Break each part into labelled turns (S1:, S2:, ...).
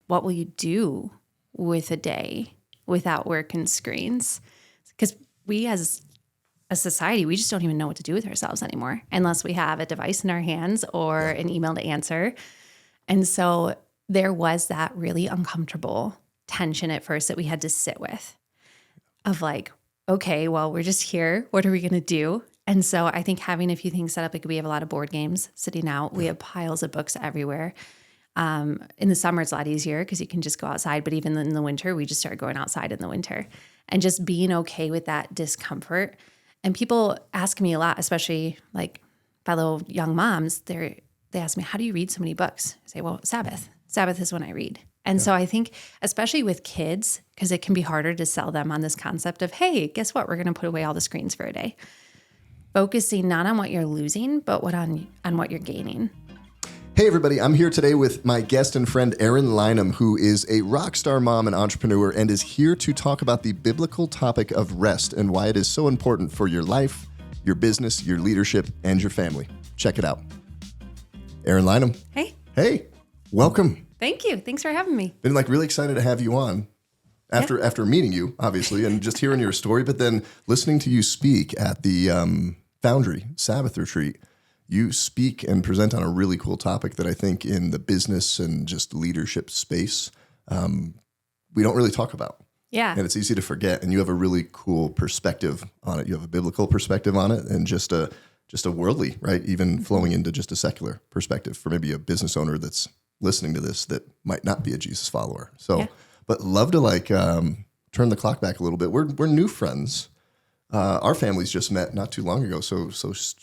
S1: what will you do with a day without work and screens? Because we as a society, we just don't even know what to do with ourselves anymore unless we have a device in our hands or an email to answer. And so there was that really uncomfortable tension at first that we had to sit with of like, okay, well, we're just here. What are we going to do? And so I think having a few things set up, like we have a lot of board games sitting out. We have piles of books everywhere. In the summer, it's a lot easier because you can just go outside. But even in the winter, we just started going outside in the winter and just being okay with that discomfort. And people ask me a lot, especially like fellow young moms, they ask me, how do you read so many books? I say, well, Sabbath. Sabbath is when I read. And so I think, especially with kids, because it can be harder to sell them on this concept of, hey, guess what? We're going to put away all the screens for a day. Focusing not on what you're losing, but on what you're gaining.
S2: Hey everybody, I'm here today with my guest and friend Eryn Lynum, who is a rock star mom and entrepreneur and is here to talk about the biblical topic of rest and why it is so important for your life, your business, your leadership, and your family. Check it out. Eryn Lynum.
S1: Hey.
S2: Hey, welcome.
S1: Thank you. Thanks for having me.
S2: Been really excited to have you on after meeting you, obviously, and just hearing your story, but then listening to you speak at the Foundry Sabbath retreat. You speak and present on a really cool topic that I think in the business and just leadership space, we don't really talk about.
S1: Yeah.
S2: And it's easy to forget. And you have a really cool perspective on it. You have a biblical perspective on it and just a worldly, right? Even flowing into just a secular perspective for maybe a business owner that's listening to this that might not be a Jesus follower. So, but love to turn the clock back a little bit. We're new friends. Our families just met not too long ago. So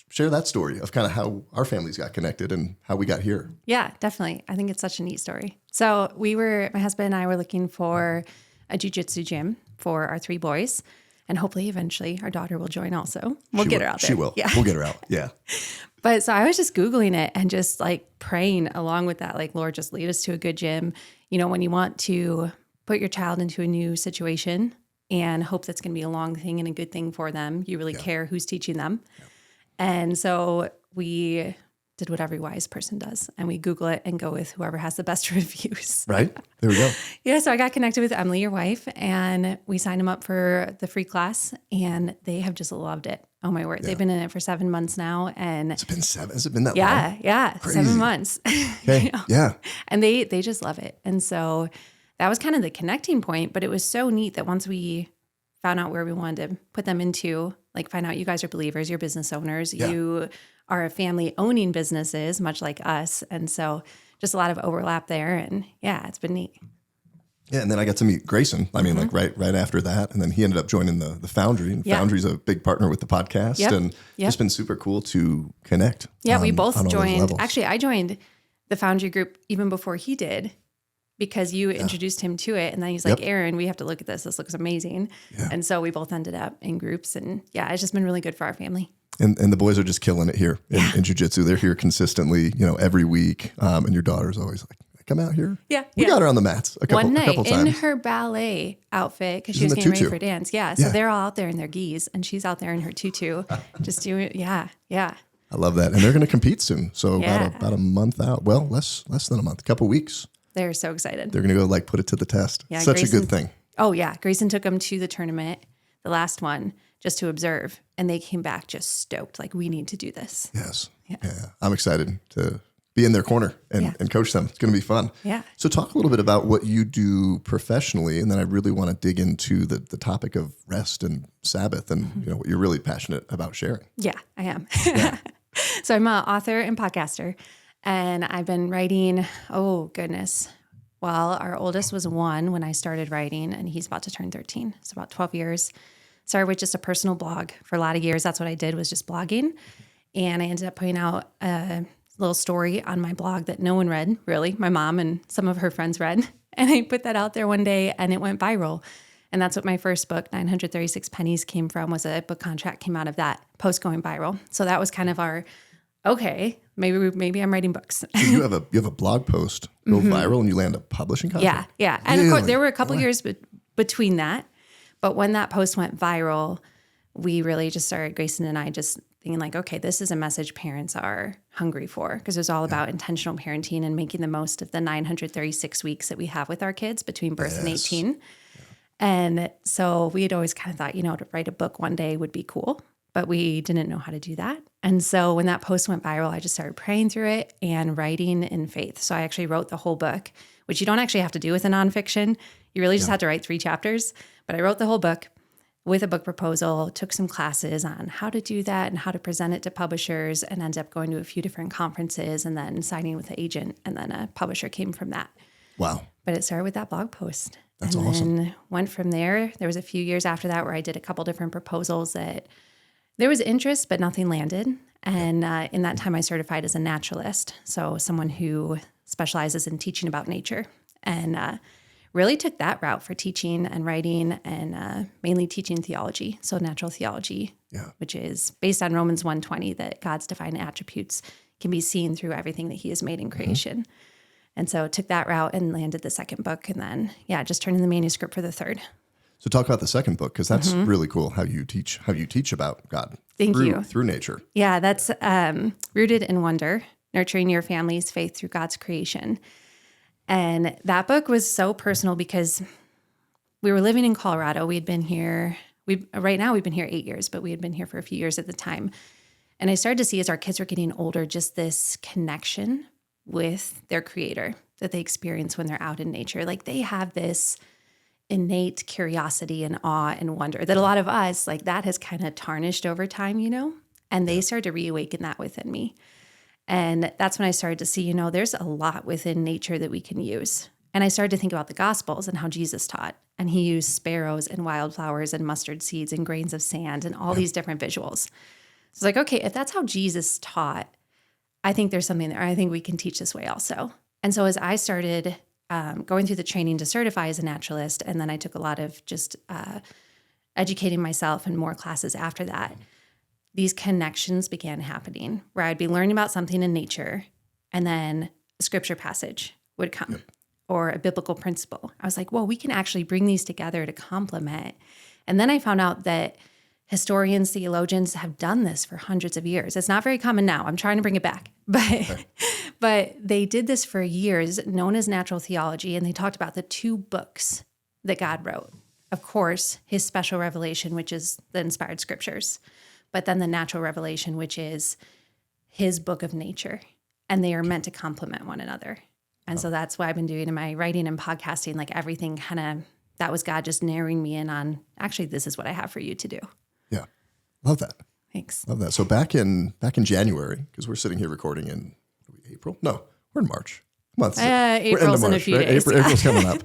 S2: share that story of kind of how our families got connected and how we got here.
S1: Yeah, definitely. I think it's such a neat story. So my husband and I were looking for a jiu-jitsu gym for our 3 boys. And hopefully eventually our daughter will join also. We'll get her out there.
S2: She will.
S1: Yeah.
S2: We'll get her out. Yeah.
S1: But so I was just Googling it and just like praying along with that, like, Lord, just lead us to a good gym. You know, when you want to put your child into a new situation and hope that's going to be a long thing and a good thing for them, you really care who's teaching them. Yeah. And so we did what every wise person does. And we Google it and go with whoever has the best reviews.
S2: Right. There we go.
S1: Yeah. So I got connected with Emily, your wife, and we signed them up for the free class and they have just loved it. Oh my word. Yeah. They've been in it for 7 months now. And
S2: it's been 7. Has it been that
S1: long? Yeah.
S2: Crazy.
S1: 7 months.
S2: Okay.
S1: You know?
S2: Yeah.
S1: And they just love it. And so that was kind of the connecting point, but it was so neat that once we found out where we wanted to put them into, like find out you guys are believers, you're business owners, you are a family owning businesses, much like us. And so just a lot of overlap there. And yeah, it's been neat.
S2: Yeah. And then I got to meet Grayson. I mean, like right after that. And then he ended up joining the Foundry. And Foundry's a big partner with the podcast.
S1: Yep.
S2: And it's been super cool to connect.
S1: Yeah, we both joined. Actually, I joined the Foundry group even before he did, because you introduced him to it. And then he's like, Eryn, we have to look at this. This looks amazing. Yeah. And so we both ended up in groups. And yeah, it's just been really good for our family.
S2: And the boys are just killing it here in jiu-jitsu. They're here consistently, every week. And your daughter's always like, come out here.
S1: Yeah.
S2: We got her on the mats a couple times.
S1: In her ballet outfit, because she was getting ready for dance. Yeah. So they're all out there in their gis and she's out there in her tutu just doing, yeah.
S2: I love that. And they're going to compete soon. So about a month out. Well, less than a month, a couple weeks.
S1: They're so excited.
S2: They're going to go put it to the test. Yeah, Such a good thing.
S1: Oh yeah. Grayson took them to the tournament, the last one, just to observe. And they came back just stoked. Like, we need to do this.
S2: Yes. Yeah. I'm excited to be in their corner and coach them. It's going to be fun.
S1: Yeah.
S2: So talk a little bit about what you do professionally. And then I really want to dig into the topic of rest and Sabbath and what you're really passionate about sharing.
S1: Yeah, I am. Yeah. So I'm an author and podcaster. And I've been writing, oh goodness. Well, our oldest was 1 when I started writing, and he's about to turn 13. So about 12 years. Started with just a personal blog for a lot of years. That's what I did, was just blogging. And I ended up putting out a little story on my blog that no one read, really. My mom and some of her friends read. And I put that out there one day and it went viral. And that's what my first book, 936 Pennies, came from, was a book contract came out of that post going viral. So that was kind of our, okay, maybe I'm writing books.
S2: So you have a blog post go viral and you land a publishing contract?
S1: Yeah. And of course, there were a couple years between that. But when that post went viral, we really just started, Grayson and I just thinking like, okay, this is a message parents are hungry for, because it was all about intentional parenting and making the most of the 936 weeks that we have with our kids between birth and 18. And so we had always kind of thought, to write a book one day would be cool, but we didn't know how to do that. And so when that post went viral, I just started praying through it and writing in faith. So I actually wrote the whole book, which you don't actually have to do with a nonfiction. You really just have to write 3 chapters. But I wrote the whole book with a book proposal, took some classes on how to do that and how to present it to publishers, and ended up going to a few different conferences and then signing with an agent. And then a publisher came from that.
S2: Wow.
S1: But it started with that blog post.
S2: That's
S1: and
S2: awesome.
S1: Then went from there. There was a few years after that where I did a couple different proposals that there was interest, but nothing landed. And in that time, I certified as a naturalist. So someone who specializes in teaching about nature, and really took that route for teaching and writing, and mainly teaching theology. So natural theology, which is based on Romans 1:20, that God's divine attributes can be seen through everything that he has made in creation. And so took that route and landed the second book, and then, just turned in the manuscript for the third.
S2: So talk about the second book, because that's really cool how you teach about God.
S1: Thank you.
S2: Through nature.
S1: Yeah, that's Rooted in Wonder, Nurturing Your Family's Faith Through God's Creation. And that book was so personal because we were living in Colorado. We had been here, right now we've been here 8 years, but we had been here for a few years at the time. And I started to see as our kids were getting older, just this connection with their creator that they experience when they're out in nature. Like they have this innate curiosity and awe and wonder that a lot of us, like that has kind of tarnished over time, and they started to reawaken that within me. And that's when I started to see, there's a lot within nature that we can use. And I started to think about the Gospels and how Jesus taught. And he used sparrows and wildflowers and mustard seeds and grains of sand and all these different visuals. So it's like, okay, if that's how Jesus taught, I think there's something there. I think we can teach this way also. And so as I started going through the training to certify as a naturalist, and then I took a lot of just educating myself and more classes after that, these connections began happening where I'd be learning about something in nature, and then a scripture passage would come or a biblical principle. I was like, whoa, we can actually bring these together to complement. And then I found out that historians, theologians have done this for hundreds of years. It's not very common now. I'm trying to bring it back. But they did this for years, known as natural theology, and they talked about the 2 books that God wrote. Of course, his special revelation, which is the inspired scriptures, but then the natural revelation, which is his book of nature. And they are meant to complement one another. And so that's what I've been doing in my writing and podcasting, like everything that was God just narrowing me in on, actually, this is what I have for you to do.
S2: Yeah. Love that.
S1: Thanks.
S2: Love that. So back in January, because we're sitting here recording in April? No, we're in March.
S1: April's in a few days.
S2: April's coming up.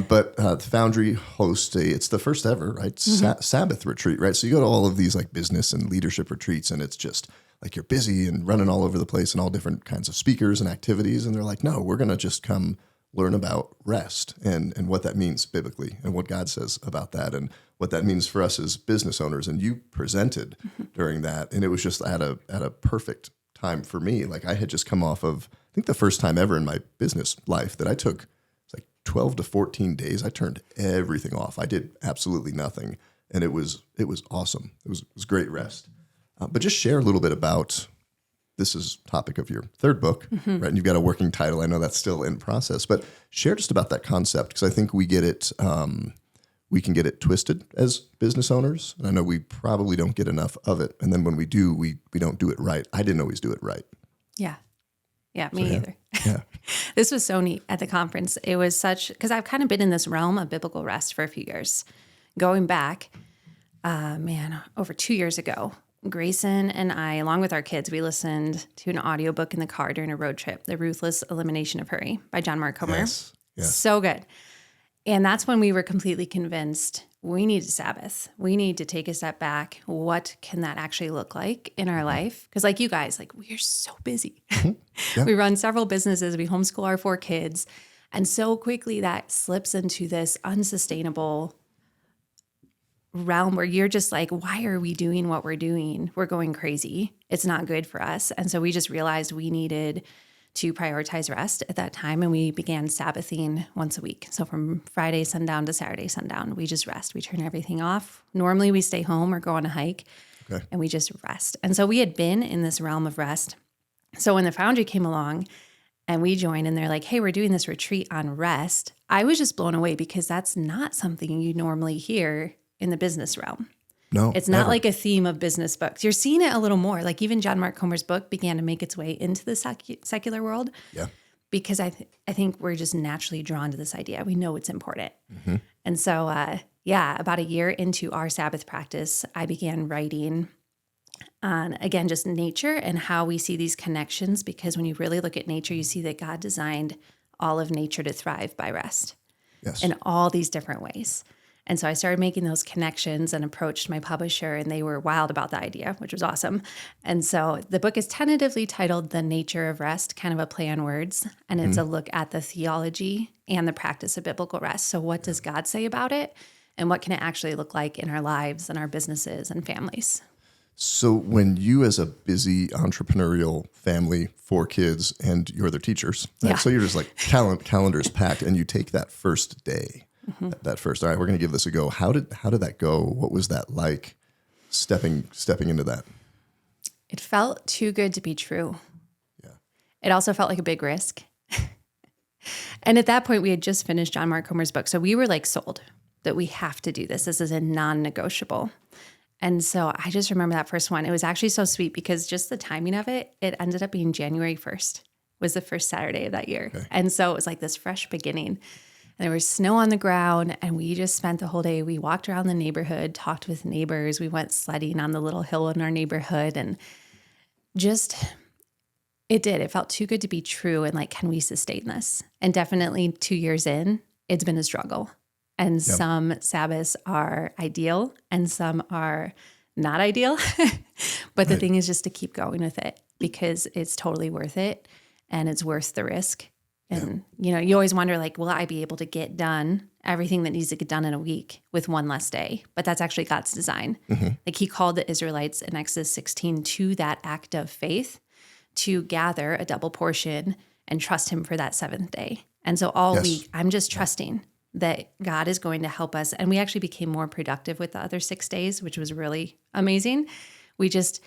S2: But the Foundry hosts it's the first ever, right? Sabbath retreat, right? So you go to all of these like business and leadership retreats, and it's just like you're busy and running all over the place and all different kinds of speakers and activities. And they're like, no, we're going to just come learn about rest and what that means biblically and what God says about that and what that means for us as business owners. And you presented during that, and it was just at a perfect time for me. Like I had just come off of, I think the first time ever in my business life that I took 12 to 14 days. I turned everything off. I did absolutely nothing. And it was awesome. It was great rest. But just share a little bit about, this is topic of your third book, right? And you've got a working title. I know that's still in process, but share just about that concept, because I think we get it, we can get it twisted as business owners. And I know we probably don't get enough of it. And then when we do, we don't do it right. I didn't always do it right.
S1: Yeah, me either.
S2: Yeah.
S1: This was so neat at the conference. It was because I've kind of been in this realm of biblical rest for a few years. Going back, over 2 years ago, Grayson and I, along with our kids, we listened to an audiobook in the car during a road trip, The Ruthless Elimination of Hurry by John Mark Comer.
S2: Yes.
S1: So good. And that's when we were completely convinced we need to Sabbath. We need to take a step back. What can that actually look like in our life? Because like you guys, like we are so busy. Yeah. We run several businesses. We homeschool our 4 kids. And so quickly that slips into this unsustainable realm where you're just like, why are we doing what we're doing? We're going crazy. It's not good for us. And so we just realized we needed to prioritize rest at that time. And we began Sabbathing once a week. So from Friday sundown to Saturday sundown, we just rest. We turn everything off. Normally we stay home or go on a hike.
S2: Okay.
S1: and we just rest. And so we had been in this realm of rest. So when the Foundry came along and we joined and they're like, hey, we're doing this retreat on rest, I was just blown away because that's not something you normally hear in the business realm.
S2: No,
S1: It's not
S2: never.
S1: like a theme of business books. You're seeing it a little more. Like even John Mark Comer's book began to make its way into the secular world.
S2: Yeah.
S1: Because I think we're just naturally drawn to this idea. We know it's important.
S2: Mm-hmm.
S1: And so, about a year into our Sabbath practice, I began writing on, again, just nature and how we see these connections. Because when you really look at nature, you see that God designed all of nature to thrive by rest
S2: Yes.
S1: in all these different ways. And so I started making those connections and approached my publisher, and they were wild about the idea, which was awesome. And so the book is tentatively titled The Nature of Rest, kind of a play on words. And it's a look at the theology and the practice of biblical rest. So what does God say about it? And what can it actually look like in our lives and our businesses and families?
S2: So when you as a busy entrepreneurial family, 4 kids, and you're their teachers, right?
S1: Yeah.
S2: So you're just like calendars packed, and you take that first day, that first, all right, we're going to give this a go. How did that go? What was that like stepping into that?
S1: It felt too good to be true.
S2: Yeah.
S1: It also felt like a big risk. And at that point, we had just finished John Mark Comer's book. So we were like sold that we have to do this. This is a non-negotiable. And so I just remember that first one. It was actually so sweet because just the timing of it, it ended up being January 1st was the first Saturday of that year.
S2: Okay.
S1: And so it was like this fresh beginning. And there was snow on the ground, and we just spent the whole day. We walked around the neighborhood, talked with neighbors. We went sledding on the little hill in our neighborhood, and just it felt too good to be true. And like, can we sustain this? And definitely 2 years in, it's been a struggle. And some Sabbaths are ideal and some are not ideal. But the thing is just to keep going with it because it's totally worth it and it's worth the risk. And, you always wonder, like, will I be able to get done everything that needs to get done in a week with one less day? But that's actually God's design. Mm-hmm. Like he called the Israelites in Exodus 16 to that act of faith to gather a double portion and trust him for that 7th day. And so all week, I'm just trusting that God is going to help us. And we actually became more productive with the other 6 days, which was really amazing. We just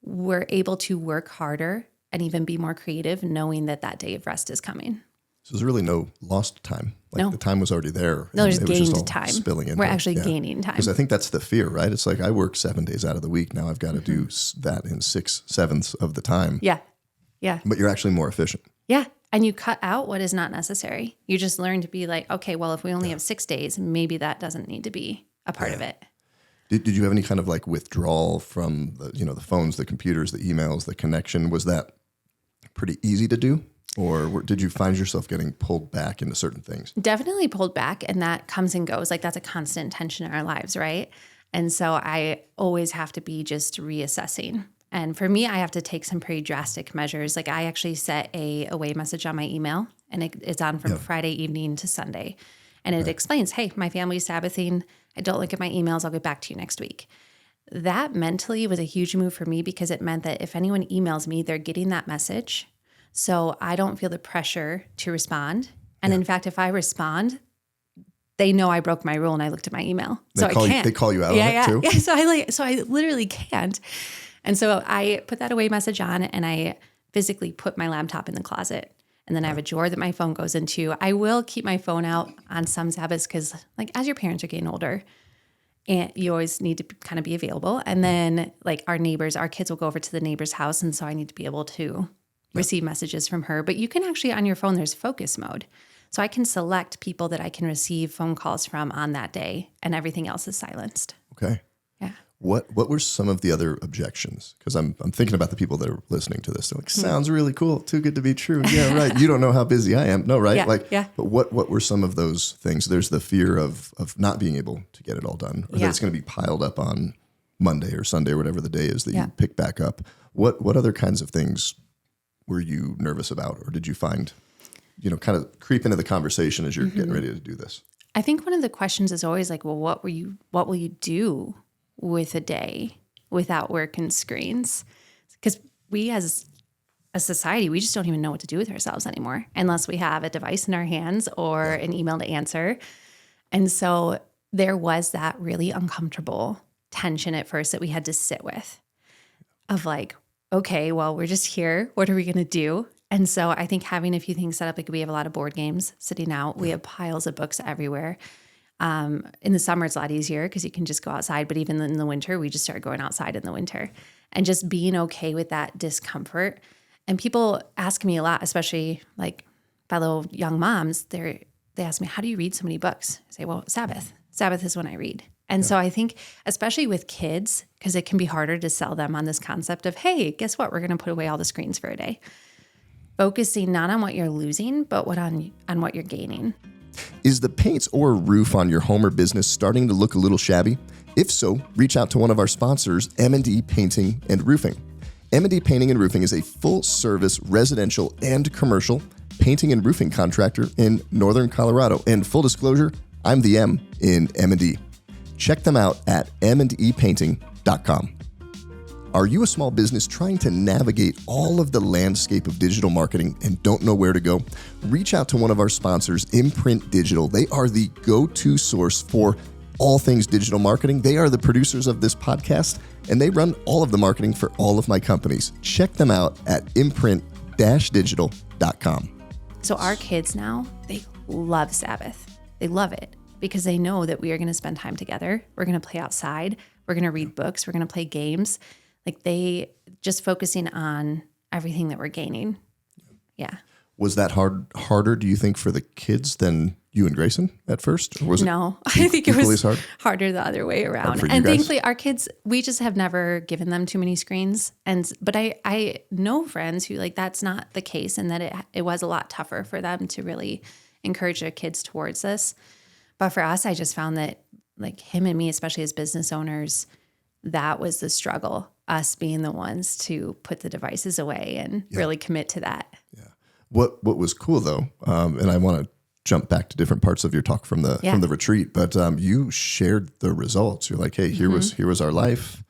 S1: were able to work harder and even be more creative, knowing that that day of rest is coming.
S2: So there's really no lost time. Like
S1: No.
S2: the time was already there.
S1: No, there's
S2: it was just all
S1: gained time.
S2: spilling into
S1: We're
S2: it.
S1: actually gaining time.
S2: Because I think that's the fear, right? It's like I work 7 days out of the week. Now I've got to do that in 6/7 of the time.
S1: Yeah. Yeah.
S2: But you're actually more efficient.
S1: Yeah. And you cut out what is not necessary. You just learn to be like, okay, well, if we only have 6 days, maybe that doesn't need to be a part of it.
S2: Did you have any kind of like withdrawal from the phones, the computers, the emails, the connection? Was that pretty easy to do? Or did you find yourself getting pulled back into certain things?
S1: Definitely pulled back, and that comes and goes. Like that's a constant tension in our lives, right? And so I always have to be just reassessing. And for me, I have to take some pretty drastic measures. Like I actually set a away message on my email, and it's on from Friday evening to Sunday. And it explains, hey, my family's Sabbathing. I don't look at my emails. I'll get back to you next week. That mentally was a huge move for me because it meant that if anyone emails me, they're getting that message. So I don't feel the pressure to respond. And in fact, if I respond, they know I broke my rule and I looked at my email. So I can't.
S2: They call you out on it too?
S1: Yeah. So I literally can't. And so I put that away message on and I physically put my laptop in the closet. And then I have a drawer that my phone goes into. I will keep my phone out on some Sabbaths because like as your parents are getting older, and you always need to kind of be available. And then like our kids will go over to the neighbor's house. And so I need to be able to receive messages from her. But you can actually, on your phone, there's focus mode. So I can select people that I can receive phone calls from on that day and everything else is silenced.
S2: Okay.
S1: Yeah.
S2: What were some of the other objections? Because I'm thinking about the people that are listening to this. They're like, sounds really cool. Too good to be true. Yeah, right. You don't know how busy I am. No, right? But what were some of those things? There's the fear of not being able to get it all done, or that it's going to be piled up on Monday or Sunday or whatever the day is that you pick back up. What other kinds of things were you nervous about, or did you find, kind of creep into the conversation as you're getting ready to do this?
S1: I think one of the questions is always like, well, what will you do with a day without work and screens? Because we as a society, we just don't even know what to do with ourselves anymore unless we have a device in our hands or an email to answer. And so there was that really uncomfortable tension at first that we had to sit with of like, okay, well, we're just here. What are we going to do? And so I think having a few things set up, like we have a lot of board games sitting out. We have piles of books everywhere. In the summer, it's a lot easier because you can just go outside. But even in the winter, we just started going outside in the winter and just being okay with that discomfort. And people ask me a lot, especially like fellow young moms, they ask me, how do you read so many books? I say, well, Sabbath. Sabbath is when I read. And so I think, especially with kids, because it can be harder to sell them on this concept of, hey, guess what? We're going to put away all the screens for a day. Focusing not on what you're losing, but on what you're gaining.
S2: Is the paint or roof on your home or business starting to look a little shabby? If so, reach out to one of our sponsors, M&D Painting and Roofing. M&D Painting and Roofing is a full-service residential and commercial painting and roofing contractor in Northern Colorado. And full disclosure, I'm the M in M&D. Check them out at mndpainting.com. Are you a small business trying to navigate all of the landscape of digital marketing and don't know where to go? Reach out to one of our sponsors, Imprint Digital. They are the go-to source for all things digital marketing. They are the producers of this podcast, and they run all of the marketing for all of my companies. Check them out at imprint-digital.com.
S1: So our kids now, they love Sabbath. They love it because they know that we are going to spend time together. We're going to play outside. We're going to read books. We're going to play games. Like they just focusing on everything that we're gaining. Yeah.
S2: Was that harder, do you think, for the kids than you and Grayson at first? Or was
S1: no, I think it was harder the other way around.
S2: Hard for you
S1: and
S2: guys?
S1: thankfully our kids, we just have never given them too many screens. But I know friends who like, that's not the case and that it was a lot tougher for them to really encourage their kids towards this. But for us, I just found that like him and me, especially as business owners, that was the struggle, us being the ones to put the devices away and really commit to that.
S2: Yeah. What was cool though, and I want to jump back to different parts of your talk from the retreat, but you shared the results. You're like, hey, here was our life,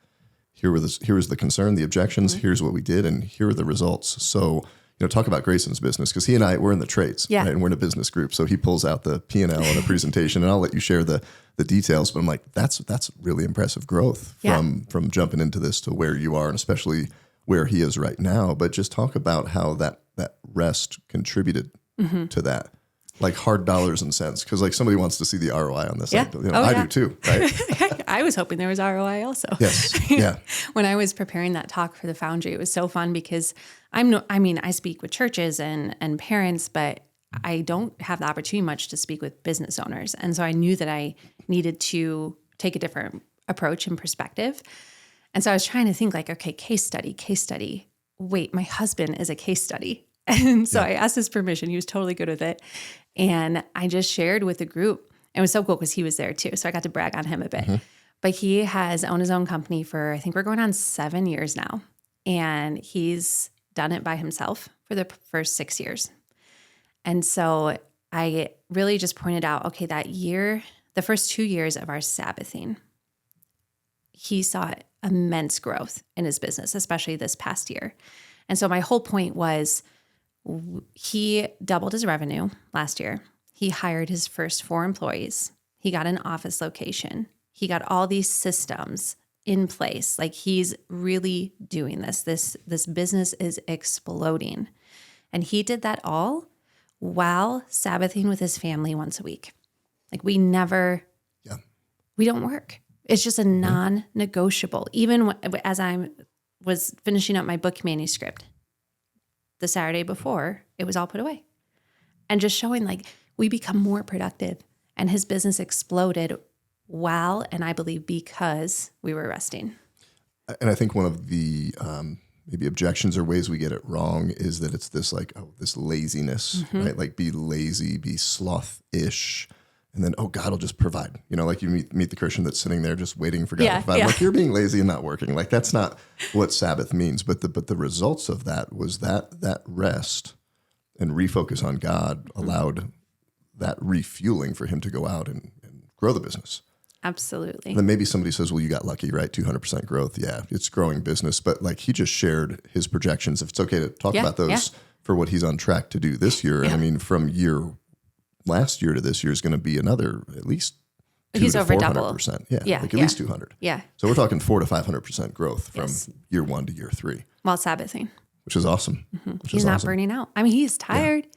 S2: here was the concern, the objections, here's what we did, and here are the results. So talk about Grayson's business, because he and I, we're in the trades, right? And we're in a business group. So he pulls out the P&L and a presentation, and I'll let you share the details. But I'm like, that's really impressive growth from jumping into this to where you are, and especially where he is right now. But just talk about how that rest contributed to that, like hard dollars and cents. Because like somebody wants to see the ROI on this.
S1: Yeah.
S2: I do too, right?
S1: I was hoping there was ROI also.
S2: Yes. Yeah.
S1: When I was preparing that talk for the Foundry, it was so fun because I speak with churches and parents, but I don't have the opportunity much to speak with business owners. And so I knew that I needed to take a different approach and perspective. And so I was trying to think like, okay, case study. Wait, my husband is a case study. And so I asked his permission. He was totally good with it. And I just shared with the group. It was so cool because he was there too. So I got to brag on him a bit. But he has owned his own company for, I think we're going on 7 years now. And he's done it by himself for the first 6 years. And so I really just pointed out, okay, that year, the first 2 years of our Sabbathing, he saw immense growth in his business, especially this past year. And so my whole point was he doubled his revenue last year. He hired his first 4 employees. He got an office location. He got all these systems in place. Like he's really doing this. This business is exploding. And he did that all while Sabbathing with his family once a week. Like we don't work. It's just a non-negotiable. Even as I was finishing up my book manuscript, the Saturday before, it was all put away. And just showing like we become more productive, and his business exploded while, and I believe because we were resting.
S2: And I think one of the maybe objections or ways we get it wrong is that it's this like, this laziness, right? Like be lazy, be sloth-ish. And then, God will just provide. Like you meet the Christian that's sitting there just waiting for God to provide. Like you're being lazy and not working. Like that's not what Sabbath means. But the results of that was that rest and refocus on God allowed that refueling for him to go out and grow the business.
S1: Absolutely.
S2: And then maybe somebody says, well, you got lucky, right? 200% growth. Yeah, it's growing business. But like he just shared his projections. If it's okay to talk about those for what he's on track to do this year. And I mean, from last year to this year is going to be another at least
S1: He's over double.
S2: 400%. Yeah,
S1: Yeah,
S2: like at least 200.
S1: Yeah.
S2: So we're talking 400 to 500% growth from
S1: Yes.
S2: year 1 to year 3,
S1: While Sabbathing.
S2: which is awesome.
S1: He's not burning out. I mean, he's tired.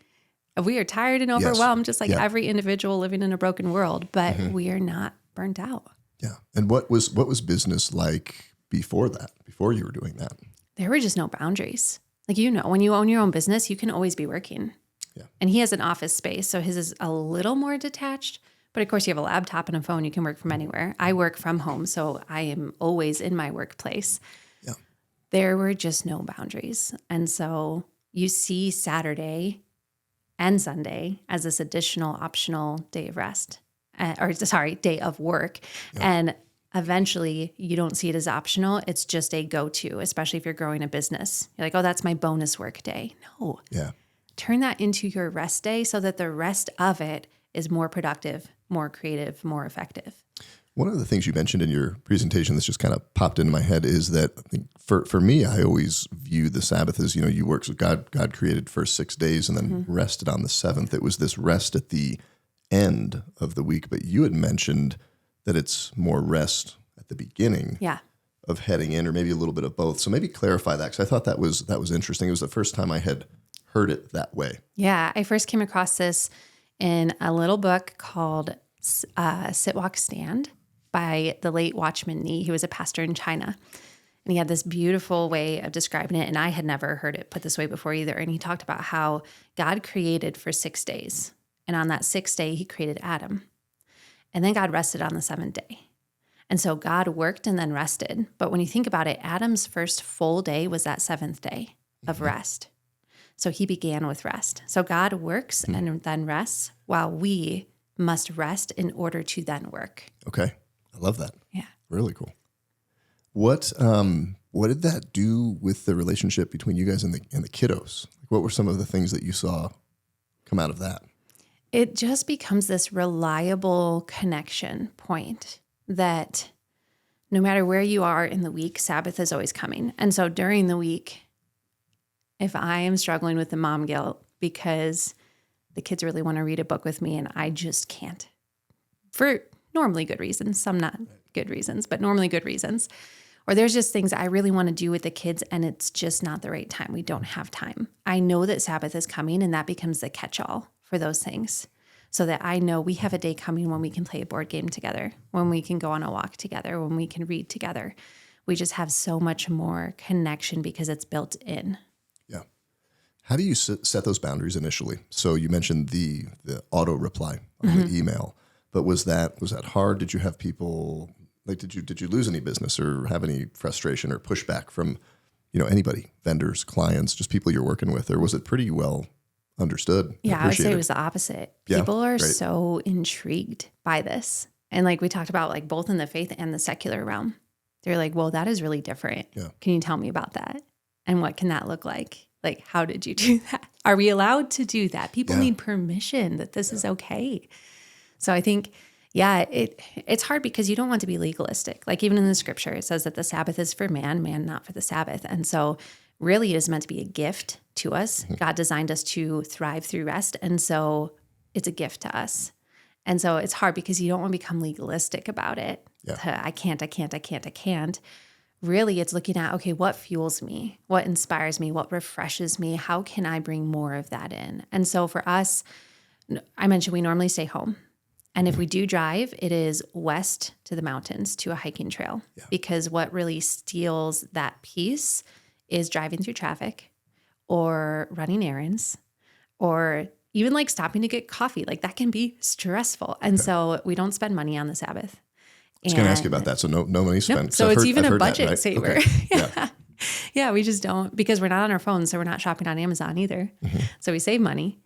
S1: We are tired and overwhelmed, just like every individual living in a broken world, but we are not burnt out.
S2: Yeah. And what was business like before that, before you were doing that?
S1: There were just no boundaries. Like, when you own your own business, you can always be working.
S2: Yeah.
S1: And he has an office space, so his is a little more detached. But of course, you have a laptop and a phone. You can work from anywhere. I work from home, so I am always in my workplace.
S2: Yeah.
S1: There were just no boundaries. And so you see Saturday and Sunday as this additional optional day of rest, day of work. Yeah. And eventually you don't see it as optional. It's just a go-to, especially if you're growing a business. You're like, oh, that's my bonus work day. No.
S2: Yeah.
S1: Turn that into your rest day so that the rest of it is more productive, more creative, more effective.
S2: One of the things you mentioned in your presentation that's just kind of popped into my head is that I think for me, I always view the Sabbath as, you work. So God created first 6 days and then rested on the seventh. It was this rest at the end of the week, but you had mentioned that it's more rest at the beginning of heading in, or maybe a little bit of both. So maybe clarify that, because I thought that was interesting. It was the first time I had heard it that way. Yeah,
S1: I first came across this in a little book called Sit, Walk, Stand by the late Watchman Nee. He was a pastor in China. And he had this beautiful way of describing it. And I had never heard it put this way before either. And he talked about how God created for 6 days. And on that 6th day, he created Adam. And then God rested on the 7th day. And so God worked and then rested. But when you think about it, Adam's first full day was that 7th day of rest. So he began with rest. So God works and then rests, while we must rest in order to then work.
S2: Okay. I love that.
S1: Yeah.
S2: Really cool. What did that do with the relationship between you guys and the kiddos? What were some of the things that you saw come out of that?
S1: It just becomes this reliable connection point that no matter where you are in the week, Sabbath is always coming. And so during the week, if I am struggling with the mom guilt because the kids really want to read a book with me and I just can't, for normally good reasons, some not good reasons, but normally good reasons, or there's just things I really want to do with the kids and it's just not the right time. We don't have time. I know that Sabbath is coming, and that becomes the catch-all for those things, so that I know we have a day coming when we can play a board game together, when we can go on a walk together, when we can read together. We just have so much more connection because it's built in.
S2: Yeah. How do you set those boundaries initially? So you mentioned the auto reply on the email, but was that hard? Did you have people, like, did you lose any business or have any frustration or pushback from, anybody, vendors, clients, just people you're working with, or was it pretty well understood?
S1: Yeah, I would say it was the opposite. People are so intrigued by this. And like we talked about, like both in the faith and the secular realm, they're like, well, that is really different. Yeah. Can you tell me about that? And what can that look like? Like, how did you do that? Are we allowed to do that? People need permission that this is okay. So I think, it's hard because you don't want to be legalistic. Like even in the scripture, it says that the Sabbath is for man, not for the Sabbath. And so really it is meant to be a gift to us. God designed us to thrive through rest. And so it's a gift to us. And so it's hard because you don't want to become legalistic about it. Yeah. I can't. Really, it's looking at, okay, what fuels me? What inspires me? What refreshes me? How can I bring more of that in? And so for us, I mentioned we normally stay home. And if we do drive, it is west to the mountains to a hiking trail, because what really steals that peace is driving through traffic or running errands or even like stopping to get coffee. Like that can be stressful. And so we don't spend money on the Sabbath.
S2: I was going to ask you about that. So no money spent.
S1: Nope. So it's even a budget saver.
S2: Okay.
S1: Yeah, we just don't, because we're not on our phones. So we're not shopping on Amazon either. So we save money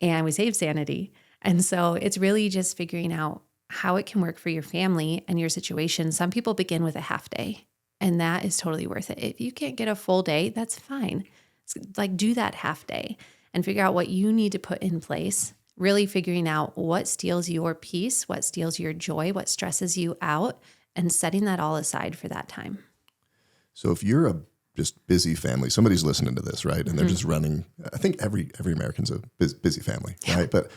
S1: and we save sanity. And so it's really just figuring out how it can work for your family and your situation. Some people begin with a half day, and that is totally worth it. If you can't get a full day, that's fine. It's like do that half day and figure out what you need to put in place, really figuring out what steals your peace, what steals your joy, what stresses you out, and setting that all aside for that time.
S2: So if you're a just busy family, somebody's listening to this, right? And they're just running, I think every American's a busy family, right? But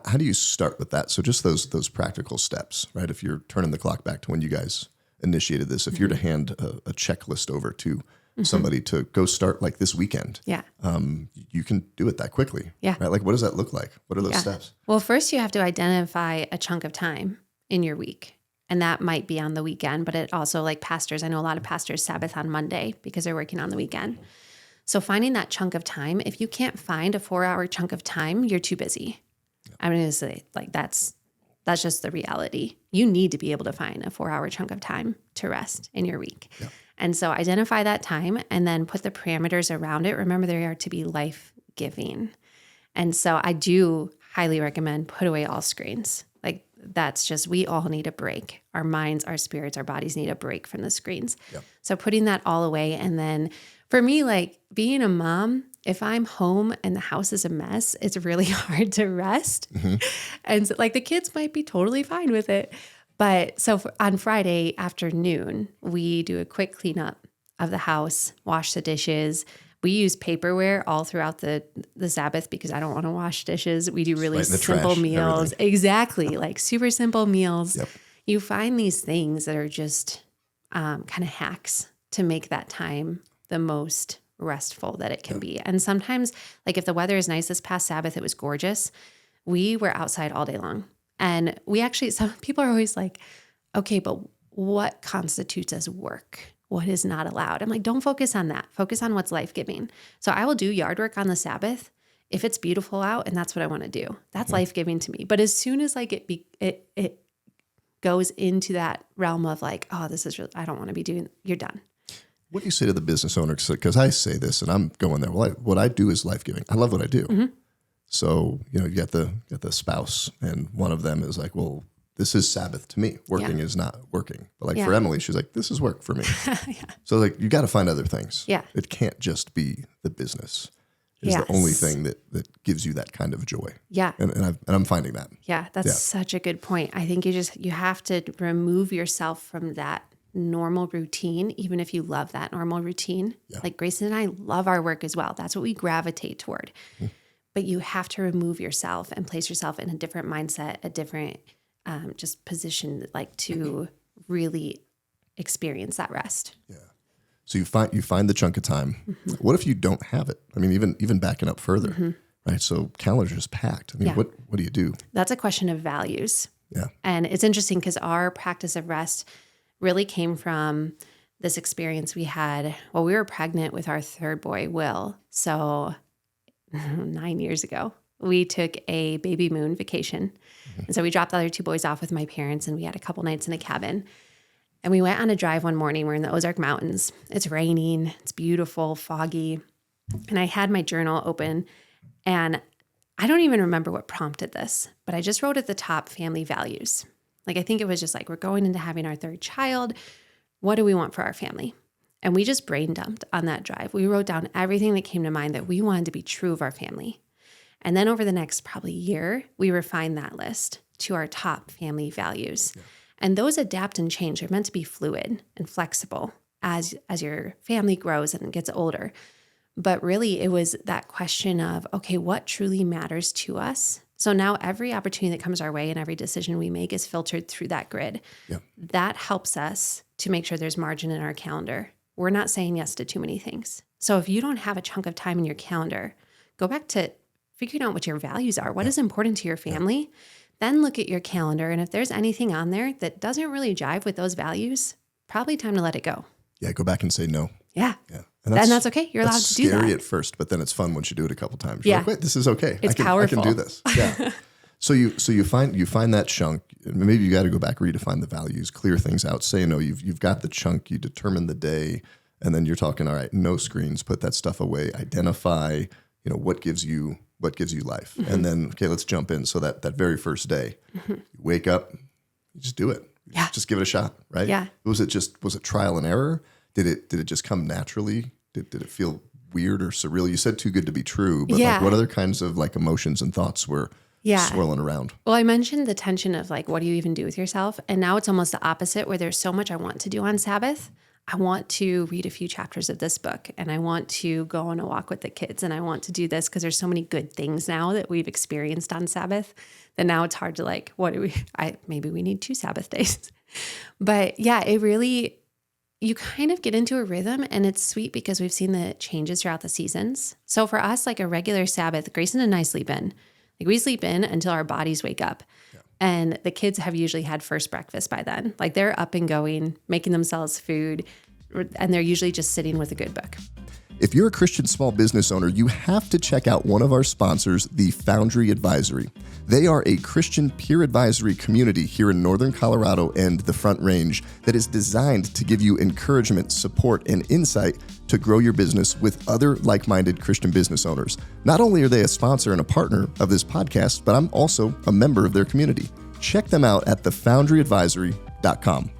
S2: How do you start with that? So just those practical steps, right? If you're turning the clock back to when you guys initiated this, if you're to hand a checklist over to somebody to go start like this weekend,
S1: Yeah.
S2: You can do it that quickly.
S1: Yeah.
S2: Right? Like, what does that look like? What are those steps?
S1: Well, first you have to identify a chunk of time in your week. And that might be on the weekend, but it also, like pastors, I know a lot of pastors Sabbath on Monday because they're working on the weekend. So finding that chunk of time, if you can't find a 4-hour chunk of time, you're too busy. I'm going to say like that's just the reality. You need to be able to find a 4-hour chunk of time to rest in your week. Yeah. And so identify that time and then put the parameters around it. Remember, they are to be life-giving. And so I do highly recommend put away all screens. Like that's just, we all need a break. Our minds, our spirits, our bodies need a break from the screens. Yep. So putting that all away. And then for me, like being a mom, if I'm home and the house is a mess, it's really hard to rest. Mm-hmm. And so, like the kids might be totally fine with it. But so on Friday afternoon, we do a quick cleanup of the house, wash the dishes. We use paperware all throughout the Sabbath because I don't want to wash dishes. We do really simple meals. Everything. Exactly. Like super simple meals. Yep. You find these things that are just kind of hacks to make that time the most restful that it can be. And sometimes, like if the weather is nice, this past Sabbath, it was gorgeous. We were outside all day long. And we actually, some people are always like, okay, but what constitutes as work? What is not allowed? I'm like, don't focus on that. Focus on what's life-giving. So I will do yard work on the Sabbath if it's beautiful out and that's what I want to do. That's life-giving to me. But as soon as like it goes into that realm of like, oh, this is really, I don't want to be doing, you're done.
S2: What do you say to the business owner? Because I say this and I'm going there. Well, what I do is life-giving. I love what I do. Mm-hmm. So, you got the spouse and one of them is like, well, this is Sabbath to me. Working is not working. But like for Emily, she's like, this is work for me. So like, you got to find other things. Yeah. It can't just be the business. It's the only thing that gives you that kind of joy. Yeah. And I'm finding that.
S1: Yeah. That's such a good point. I think you have to remove yourself from that normal routine, even if you love that normal routine. Yeah. Like Grayson and I love our work as well. That's what we gravitate toward. Mm-hmm. But you have to remove yourself and place yourself in a different mindset, a different just position, like to really experience that rest. Yeah.
S2: So you find the chunk of time. Mm-hmm. What if you don't have it? I mean, even backing up further, right? So calendar's just packed. I mean, what do you do?
S1: That's a question of values. Yeah. And it's interesting because our practice of rest really came from this experience we had while we were pregnant with our third boy, Will. So 9 years ago, we took a baby moon vacation. Mm-hmm. And so we dropped the other two boys off with my parents and we had a couple nights in a cabin. And we went on a drive one morning. We're in the Ozark Mountains. It's raining. It's beautiful, foggy. And I had my journal open and I don't even remember what prompted this, but I just wrote at the top family values. Like, I think it was just like, we're going into having our third child. What do we want for our family? And we just brain dumped on that drive. We wrote down everything that came to mind that we wanted to be true of our family. And then over the next probably year, we refined that list to our top family values. Yeah. And those adapt and change. They're meant to be fluid and flexible as your family grows and gets older. But really, it was that question of, okay, what truly matters to us? So now every opportunity that comes our way and every decision we make is filtered through that grid. Yeah. That helps us to make sure there's margin in our calendar. We're not saying yes to too many things. So if you don't have a chunk of time in your calendar, go back to figuring out what your values are. What is important to your family? Then look at your calendar. And if there's anything on there that doesn't really jive with those values, probably time to let it go.
S2: Yeah, go back and say no.
S1: Yeah. Yeah. And that's okay. You're allowed to do that. It's scary
S2: at first, but then it's fun once you do it a couple times. You're like, wait, this is okay.
S1: It's powerful.
S2: I can do this. Yeah. So you find that chunk. Maybe you got to go back, redefine the values, clear things out. Say no. You've got the chunk. You determine the day, and then you're talking. All right, no screens. Put that stuff away. Identify. What gives you life, and then okay, let's jump in. So that very first day, you wake up, you just do it. Yeah. Just give it a shot, right? Yeah. Was it trial and error? Did it just come naturally? Did it feel weird or surreal? You said too good to be true, but like what other kinds of like emotions and thoughts were swirling around?
S1: Well, I mentioned the tension of like, what do you even do with yourself? And now it's almost the opposite where there's so much I want to do on Sabbath. I want to read a few chapters of this book, and I want to go on a walk with the kids, and I want to do this because there's so many good things now that we've experienced on Sabbath that now it's hard to like, maybe we need 2 Sabbath days. But yeah, it really, you kind of get into a rhythm, and it's sweet because we've seen the changes throughout the seasons. So for us, like a regular Sabbath, Grayson and I sleep in. Like we sleep in until our bodies wake up. And the kids have usually had first breakfast by then. Like they're up and going, making themselves food, and they're usually just sitting with a good book.
S2: If you're a Christian small business owner, you have to check out one of our sponsors, the Foundry Advisory. They are a Christian peer advisory community here in Northern Colorado and the Front Range that is designed to give you encouragement, support, and insight to grow your business with other like-minded Christian business owners. Not only are they a sponsor and a partner of this podcast, but I'm also a member of their community. Check them out at thefoundryadvisory.com.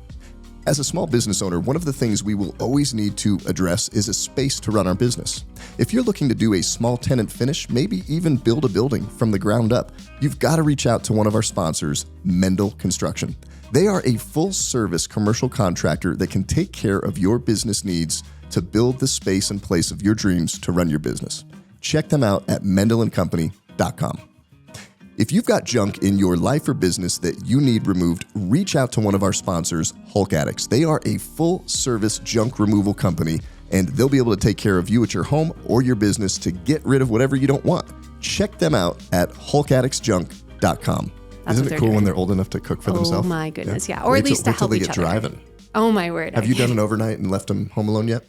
S2: As a small business owner, one of the things we will always need to address is a space to run our business. If you're looking to do a small tenant finish, maybe even build a building from the ground up, you've got to reach out to one of our sponsors, Mendel Construction. They are a full-service commercial contractor that can take care of your business needs to build the space and place of your dreams to run your business. Check them out at mendelandcompany.com. If you've got junk in your life or business that you need removed, reach out to one of our sponsors, Hulk Addicts. They are a full-service junk removal company, and they'll be able to take care of you at your home or your business to get rid of whatever you don't want. Check them out at hulkaddictsjunk.com. Isn't it cool when they're old enough to cook for themselves?
S1: Oh my goodness, yeah. Or at least to help each other.
S2: Driving.
S1: Oh my word.
S2: Have you done an overnight and left them home alone yet?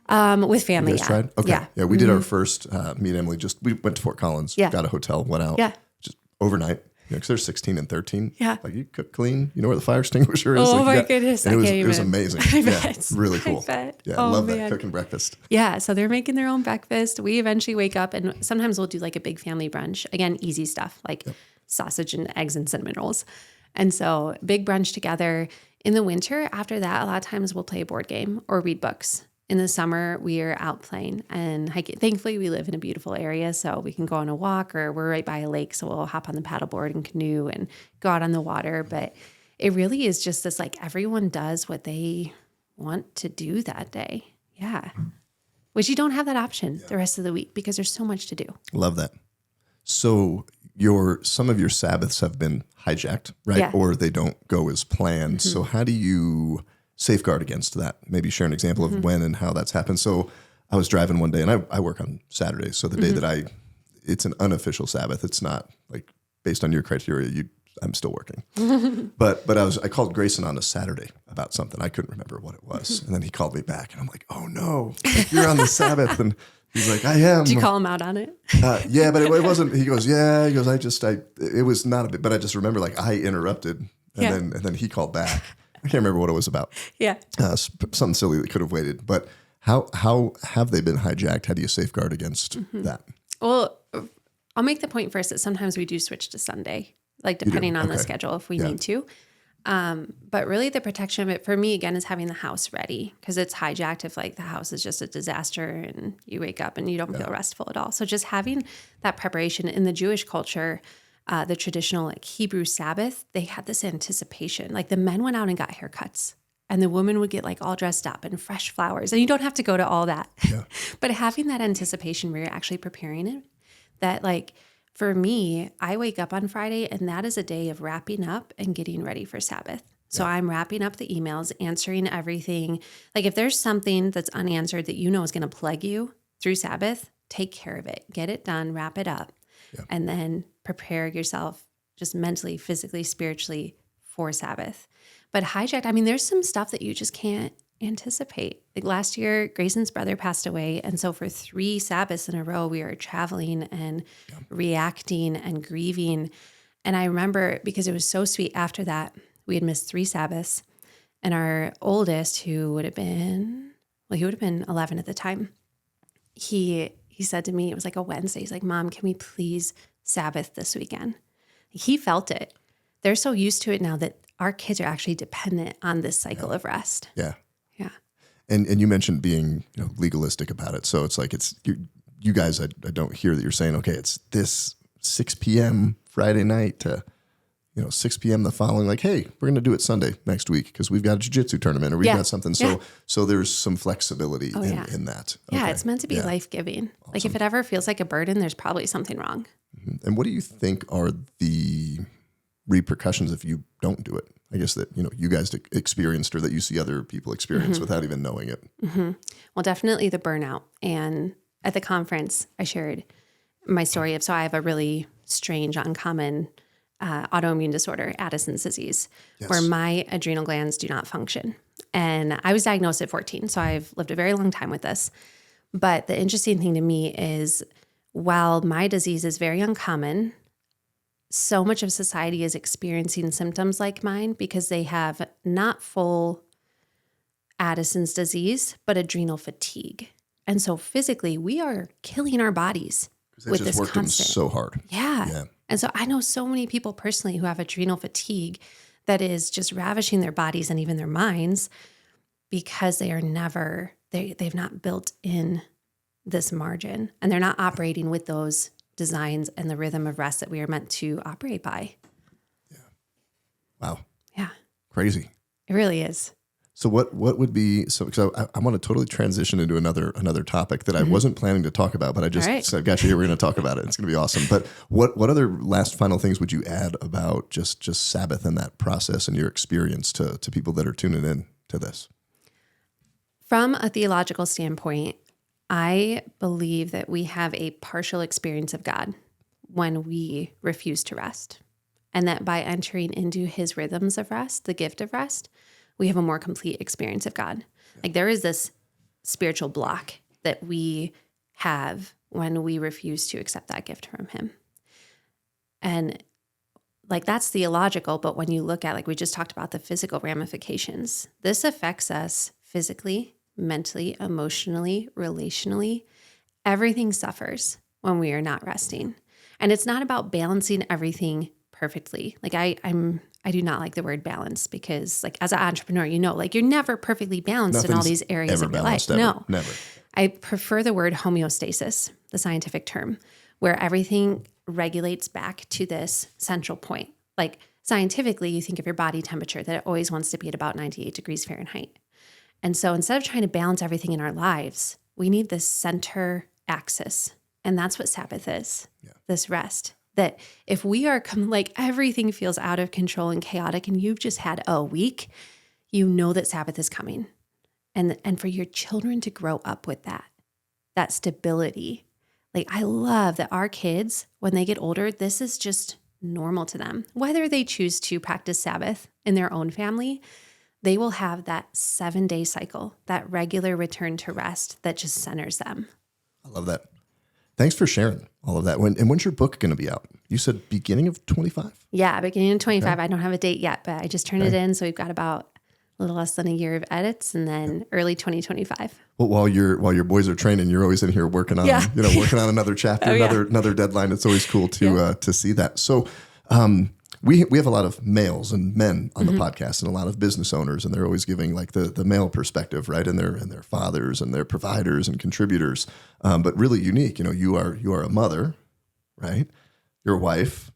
S1: With family,
S2: you guys tried? Okay. Yeah, we did our first, me and Emily, we went to Fort Collins, got a hotel, went out.
S1: Yeah.
S2: Overnight, because they're 16 and 13.
S1: Yeah.
S2: Like you cook clean. You know where the fire extinguisher is?
S1: Oh
S2: like,
S1: my goodness.
S2: And it was amazing.
S1: I bet.
S2: Really cool.
S1: I bet.
S2: Yeah, I love that, cooking breakfast.
S1: Yeah, so they're making their own breakfast. We eventually wake up, and sometimes we'll do like a big family brunch. Again, easy stuff like sausage and eggs and cinnamon rolls. And so big brunch together. In the winter, after that, a lot of times we'll play a board game or read books. In the summer, we are out playing and hiking. Thankfully, we live in a beautiful area, so we can go on a walk, or we're right by a lake, so we'll hop on the paddleboard and canoe and go out on the water. But it really is just this, like, everyone does what they want to do that day. Yeah. Which you don't have that option the rest of the week because there's so much to do.
S2: Love that. So some of your Sabbaths have been hijacked, right?
S1: Yeah.
S2: Or they don't go as planned. Mm-hmm. So how do you safeguard against that? Maybe share an example of when and how that's happened. So I was driving one day, and I work on Saturdays. So the day that it's an unofficial Sabbath. It's not like based on your criteria, I'm still working. but I called Grayson on a Saturday about something. I couldn't remember what it was. And then he called me back, and I'm like, oh no, you're on the Sabbath. And he's like, I am.
S1: Did you call him out on it?
S2: Yeah, but it wasn't. He goes, yeah. He goes, it was not a bit, but I just remember like I interrupted, and then he called back. I can't remember what it was about.
S1: Yeah.
S2: Something silly that could have waited. But how have they been hijacked? How do you safeguard against that?
S1: Well, I'll make the point first that sometimes we do switch to Sunday, like depending on the schedule if we need to. But really the protection of it for me, again, is having the house ready, because it's hijacked if like the house is just a disaster and you wake up and you don't feel restful at all. So just having that preparation in the Jewish culture, the traditional like Hebrew Sabbath, they had this anticipation. Like the men went out and got haircuts, and the women would get like all dressed up and fresh flowers. And you don't have to go to all that. Yeah. But having that anticipation where you're actually preparing it, that like for me, I wake up on Friday, and that is a day of wrapping up and getting ready for Sabbath. So I'm wrapping up the emails, answering everything. Like if there's something that's unanswered that you know is going to plague you through Sabbath, take care of it. Get it done, wrap it up, and then prepare yourself just mentally, physically, spiritually for Sabbath. But hijacked, I mean, there's some stuff that you just can't anticipate. Like last year, Grayson's brother passed away. And so for 3 Sabbaths in a row, we were traveling and reacting and grieving. And I remember, because it was so sweet after that, we had missed 3 Sabbaths. And our oldest, who would have been 11 at the time, he said to me, it was like a Wednesday, he's like, Mom, can we please Sabbath this weekend? He felt it. They're so used to it now that our kids are actually dependent on this cycle of rest.
S2: Yeah.
S1: Yeah.
S2: And you mentioned being legalistic about it. So it's like you guys, I don't hear that you're saying, okay, it's this 6 p.m. Friday night to 6 p.m. the following, like, hey, we're going to do it Sunday next week because we've got a jiu-jitsu tournament or we've got something. So there's some flexibility in that.
S1: Yeah,
S2: Okay.
S1: it's meant to be life-giving. Awesome. Like if it ever feels like a burden, there's probably something wrong.
S2: Mm-hmm. And what do you think are the repercussions if you don't do it? I guess that, you guys experienced or that you see other people experience without even knowing it.
S1: Mm-hmm. Well, definitely the burnout. And at the conference, I shared my story of, so I have a really strange, uncommon autoimmune disorder, Addison's disease, where my adrenal glands do not function. And I was diagnosed at 14, so I've lived a very long time with this. But the interesting thing to me is while my disease is very uncommon, so much of society is experiencing symptoms like mine because they have not full Addison's disease, but adrenal fatigue. And so physically, we are killing our bodies with this constant.
S2: So hard.
S1: Yeah. And so I know so many people personally who have adrenal fatigue that is just ravishing their bodies and even their minds because they've not built in this margin and they're not operating with those designs and the rhythm of rest that we are meant to operate by.
S2: Yeah. Wow.
S1: Yeah.
S2: Crazy.
S1: It really is.
S2: So what would be, because I want to totally transition into another topic that I wasn't planning to talk about, but I got you here. We're going to talk about it. It's going to be awesome. But what other last final things would you add about just Sabbath and that process and your experience to people that are tuning in to this?
S1: From a theological standpoint, I believe that we have a partial experience of God when we refuse to rest. And that by entering into his rhythms of rest, the gift of rest, we have a more complete experience of God. Like there is this spiritual block that we have when we refuse to accept that gift from him. And like that's theological, but when you look at, like we just talked about the physical ramifications, this affects us physically, mentally, emotionally, relationally. Everything suffers when we are not resting. And it's not about balancing everything perfectly. Like I do not like the word balance because like as an entrepreneur, like you're never perfectly balanced in all these areas of your life. No,
S2: never.
S1: I prefer the word homeostasis, the scientific term, where everything regulates back to this central point. Like scientifically, you think of your body temperature, that it always wants to be at about 98 degrees Fahrenheit. And so instead of trying to balance everything in our lives, we need this center axis. And that's what Sabbath is, this rest. That if we are like everything feels out of control and chaotic and you've just had a week, you know that Sabbath is coming. And for your children to grow up with that stability. Like I love that our kids, when they get older, this is just normal to them. Whether they choose to practice Sabbath in their own family, they will have that 7-day cycle, that regular return to rest that just centers them.
S2: I love that. Thanks for sharing all of that. When's your book going to be out? You said beginning of 25?
S1: Yeah, beginning of 25. Okay. I don't have a date yet, but I just turned it in. So we've got about a little less than a year of edits and then early 2025.
S2: Well, while your boys are training, you're always in here working on, working on another chapter, another deadline. It's always cool to see that. So, we have a lot of males and men on the podcast and a lot of business owners, and they're always giving like the male perspective, right? And their fathers and their providers and contributors. But really unique, you are a mother, right? You're a wife,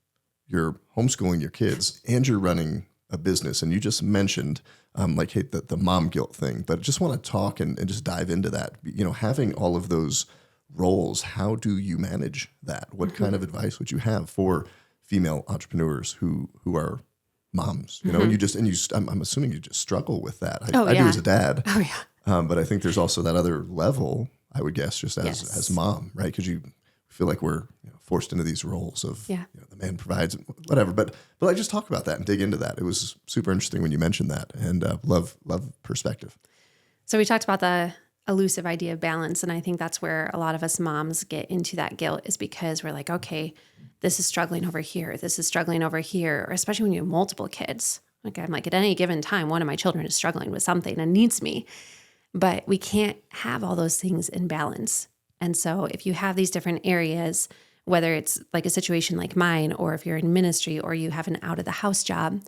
S2: you're homeschooling your kids, and you're running a business. And you just mentioned the mom guilt thing, but just want to talk and just dive into that. Having all of those roles, how do you manage that? What kind of advice would you have for female entrepreneurs who are moms, I'm assuming you just struggle with that. I do as a dad. Oh yeah. But I think there's also that other level, I would guess, just as mom, right? Because you feel like we're forced into these roles of the man provides whatever. But I just talk about that and dig into that. It was super interesting when you mentioned that, and love perspective.
S1: So we talked about the elusive idea of balance, and I think that's where a lot of us moms get into that guilt, is because we're like, okay, this is struggling over here, this is struggling over here, or especially when you have multiple kids. Like I'm like, at any given time, one of my children is struggling with something and needs me, but we can't have all those things in balance. And so if you have these different areas, whether it's like a situation like mine, or if you're in ministry, or you have an out of the house job,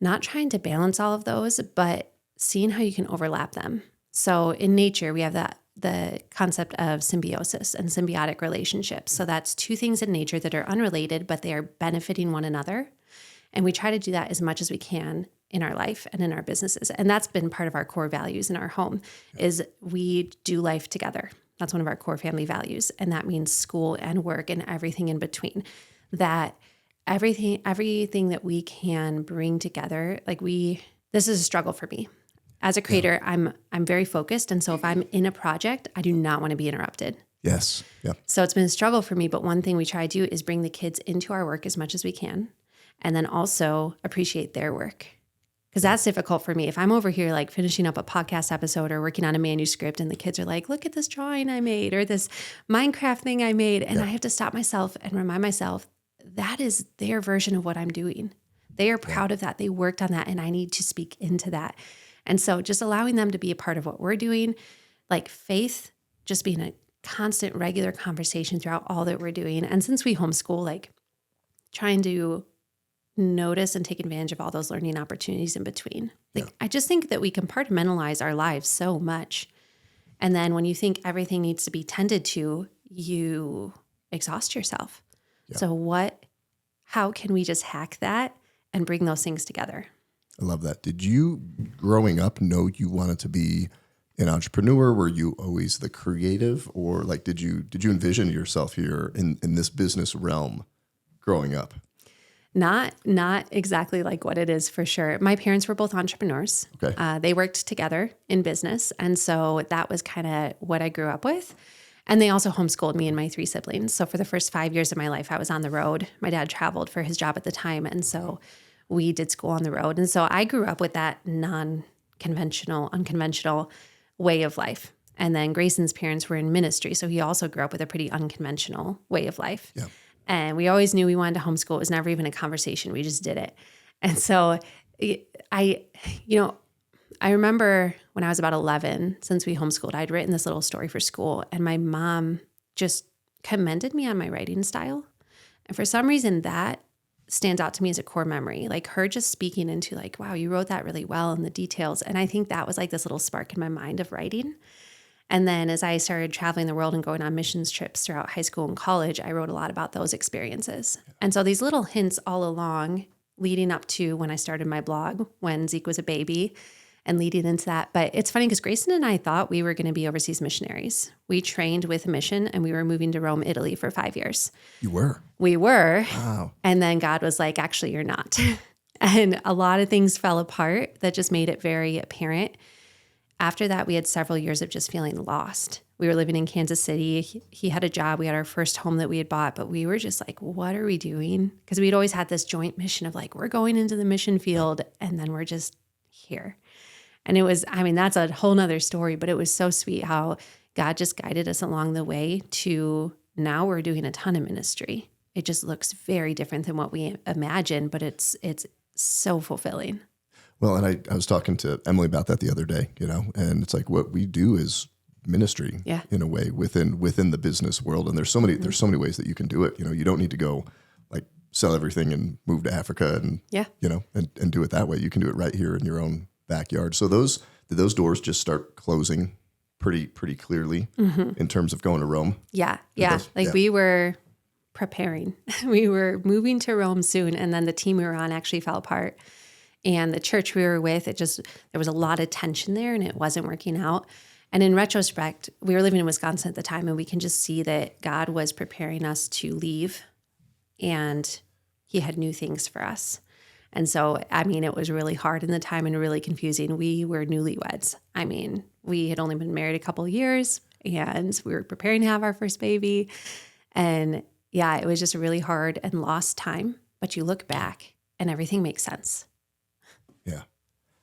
S1: not trying to balance all of those, but seeing how you can overlap them. So in nature, we have the concept of symbiosis and symbiotic relationships. So that's two things in nature that are unrelated, but they are benefiting one another. And we try to do that as much as we can in our life and in our businesses. And that's been part of our core values in our home is we do life together. That's one of our core family values. And that means school and work and everything in between. That everything that we can bring together, this is a struggle for me. As a creator, I'm very focused. And so if I'm in a project, I do not want to be interrupted.
S2: Yes. Yeah.
S1: So it's been a struggle for me. But one thing we try to do is bring the kids into our work as much as we can. And then also appreciate their work. Because that's difficult for me. If I'm over here like finishing up a podcast episode or working on a manuscript and the kids are like, look at this drawing I made or this Minecraft thing I made. And I have to stop myself and remind myself that is their version of what I'm doing. They are proud of that. They worked on that and I need to speak into that. And so just allowing them to be a part of what we're doing, like faith, just being a constant regular conversation throughout all that we're doing. And since we homeschool, like trying to notice and take advantage of all those learning opportunities in between. I just think that we compartmentalize our lives so much. And then when you think everything needs to be tended to, you exhaust yourself. Yeah. So how can we just hack that and bring those things together?
S2: I love that. Did you, growing up, know you wanted to be an entrepreneur? Were you always the creative, or like did you envision yourself here in this business realm growing up?
S1: Not exactly like what it is for sure. My parents were both entrepreneurs.
S2: Okay.
S1: They worked together in business. And so that was kind of what I grew up with. And they also homeschooled me and my 3 siblings. So for the first 5 years of my life, I was on the road. My dad traveled for his job at the time. And so we did school on the road. And so I grew up with that unconventional way of life. And then Grayson's parents were in ministry. So he also grew up with a pretty unconventional way of life.
S2: Yeah.
S1: And we always knew we wanted to homeschool. It was never even a conversation. We just did it. And so I remember when I was about 11, since we homeschooled, I'd written this little story for school and my mom just commended me on my writing style. And for some reason that stands out to me as a core memory, like her just speaking into like, wow, you wrote that really well in the details. And I think that was like this little spark in my mind of writing. And then as I started traveling the world and going on missions trips throughout high school and college, I wrote a lot about those experiences. And so these little hints all along leading up to when I started my blog, when Zeke was a baby and leading into that. But it's funny because Grayson and I thought we were going to be overseas missionaries. We trained with a mission and we were moving to Rome, Italy for 5 years.
S2: You were?
S1: We were.
S2: Wow.
S1: And then God was like, actually, you're not. And a lot of things fell apart that just made it very apparent. After that, we had several years of just feeling lost. We were living in Kansas City. He had a job. We had our first home that we had bought, but we were just like, what are we doing? Because we'd always had this joint mission of like, we're going into the mission field and then we're just here. And it was, that's a whole nother story, but it was so sweet how God just guided us along the way to now we're doing a ton of ministry. It just looks very different than what we imagined, but it's so fulfilling.
S2: Well, and I was talking to Emily about that the other day, and it's like what we do is ministry in a way within the business world. And there's so many ways that you can do it. You don't need to go like sell everything and move to Africa and, and do it that way. You can do it right here in your own backyard. So did those doors just start closing pretty clearly in terms of going to Rome?
S1: Yeah. Yeah. We were preparing, we were moving to Rome soon. And then the team we were on actually fell apart. And the church we were with, there was a lot of tension there and it wasn't working out. And in retrospect, we were living in Wisconsin at the time and we can just see that God was preparing us to leave and he had new things for us. And so, it was really hard in the time and really confusing. We were newlyweds. We had only been married a couple of years and we were preparing to have our first baby. And yeah, it was just a really hard and lost time. But you look back and everything makes sense.
S2: Yeah.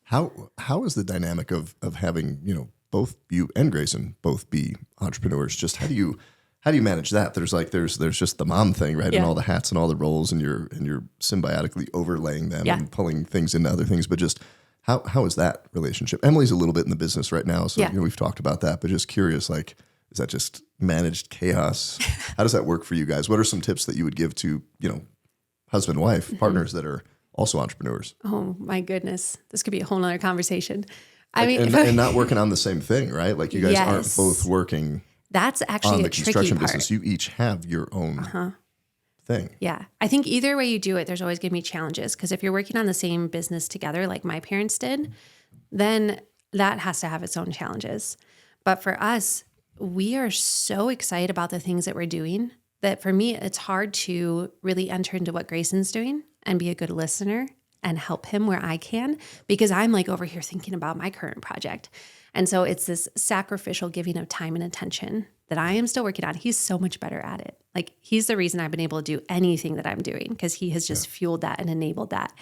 S2: How is the dynamic of having, both you and Grayson both be entrepreneurs? Just how do you manage that? There's just the mom thing, right? Yeah. And all the hats and all the roles and you're symbiotically overlaying them and pulling things into other things. But just how is that relationship? Emily's a little bit in the business right now. So, we've talked about that, but just curious, like, is that just managed chaos? How does that work for you guys? What are some tips that you would give to, husband, wife, partners that are also entrepreneurs?
S1: Oh my goodness. This could be a whole nother conversation.
S2: And not working on the same thing, right? Like you guys aren't both working.
S1: That's actually
S2: on the
S1: a tricky
S2: construction
S1: part.
S2: business. You each have your own thing.
S1: Yeah. I think either way you do it, there's always going to be challenges. Because if you're working on the same business together, like my parents did, then that has to have its own challenges. But for us, we are so excited about the things that we're doing that for me, it's hard to really enter into what Grayson's doing and be a good listener and help him where I can, because I'm like over here thinking about my current project. And so it's this sacrificial giving of time and attention that I am still working on. He's so much better at it. Like he's the reason I've been able to do anything that I'm doing, because he has just fueled that and enabled that.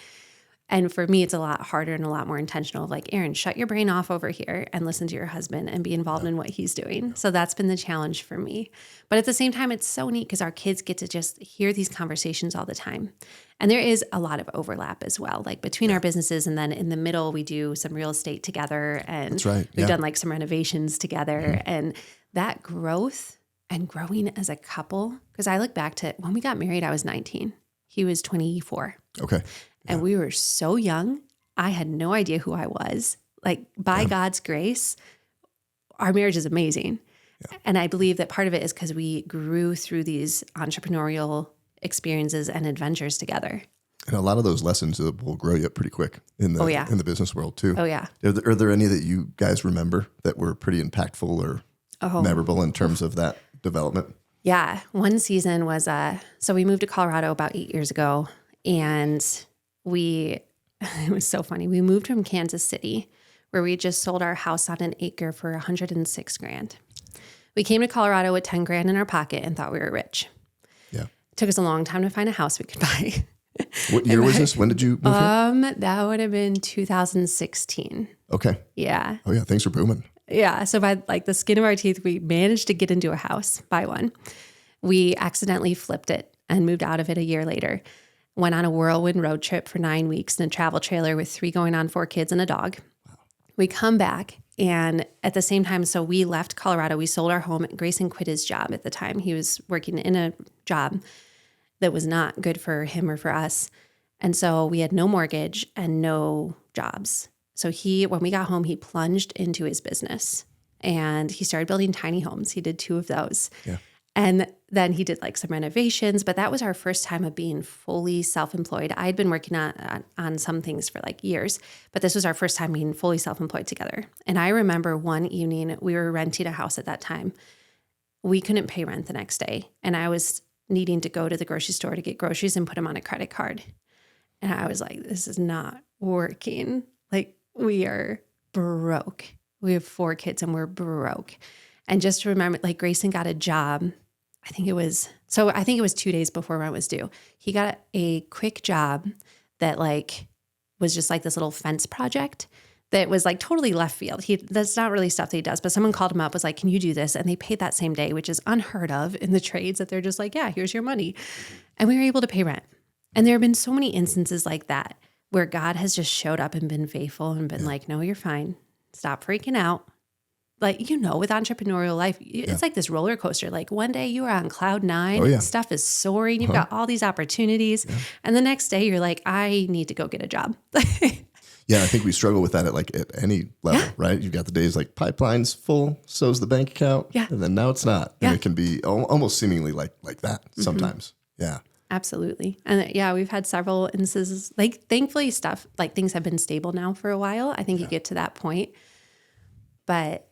S1: And for me, it's a lot harder and a lot more intentional of like, Eryn, shut your brain off over here and listen to your husband and be involved in what he's doing. So that's been the challenge for me. But at the same time, it's so neat because our kids get to just hear these conversations all the time. And there is a lot of overlap as well, like between our businesses. And then in the middle, we do some real estate together, and
S2: That's right.
S1: we've done like some renovations together. And that growth and growing as a couple, because I look back to when we got married, I was 19. He was 24.
S2: Okay.
S1: And we were so young. I had no idea who I was. Like by God's grace, our marriage is amazing. Yeah. And I believe that part of it is because we grew through these entrepreneurial experiences and adventures together.
S2: And a lot of those lessons will grow you up pretty quick in the in the business world too.
S1: Oh yeah.
S2: Are there any that you guys remember that were pretty impactful or memorable in terms of that development?
S1: Yeah. One season was, so we moved to Colorado about 8 years ago, and it was so funny. We moved from Kansas City, where we just sold our house on an acre for $106,000. We came to Colorado with $10,000 in our pocket and thought we were rich.
S2: Yeah.
S1: It took us a long time to find a house we could buy.
S2: What year was this? When did you move here?
S1: That would have been 2016.
S2: Okay.
S1: Yeah.
S2: Oh yeah. Things were booming.
S1: Yeah. So by like the skin of our teeth, we managed to get into a house, buy one. We accidentally flipped it and moved out of it a year later. Went on a whirlwind road trip for 9 weeks in a travel trailer with 3 going on 4 kids and a dog. Wow. We come back, and at the same time, so we left Colorado. We sold our home. Grayson quit his job at the time. He was working in a job that was not good for him or for us. And so we had no mortgage and no jobs. So when we got home, he plunged into his business and he started building tiny homes. He did 2 of those. Yeah. And then he did like some renovations, but that was our first time of being fully self-employed. I'd been working on some things for like years, but this was our first time being fully self-employed together. And I remember one evening, we were renting a house at that time. We couldn't pay rent the next day. And I was needing to go to the grocery store to get groceries and put them on a credit card. And I was like, this is not working. Like, we are broke. We have 4 kids and we're broke. And just to remember, like Grayson got a job. I think it was 2 days before rent was due. He got a quick job that like was just like this little fence project that was like totally left field. That's not really stuff that he does, but someone called him up, was like, can you do this? And they paid that same day, which is unheard of in the trades, that they're just like, yeah, here's your money. And we were able to pay rent. And there have been so many instances like that where God has just showed up and been faithful and been like, no, you're fine. Stop freaking out. Like, with entrepreneurial life, it's like this roller coaster. Like one day you are on cloud 9, stuff is soaring. You've got all these opportunities. Yeah. And the next day you're like, I need to go get a job.
S2: Yeah, I think we struggle with that at any level, right? You've got the days like pipeline's full, so's the bank account. Yeah. And then now it's not. And it can be almost seemingly like that sometimes. Yeah.
S1: Absolutely. And we've had several instances, like thankfully things have been stable now for a while. I think you get to that point. But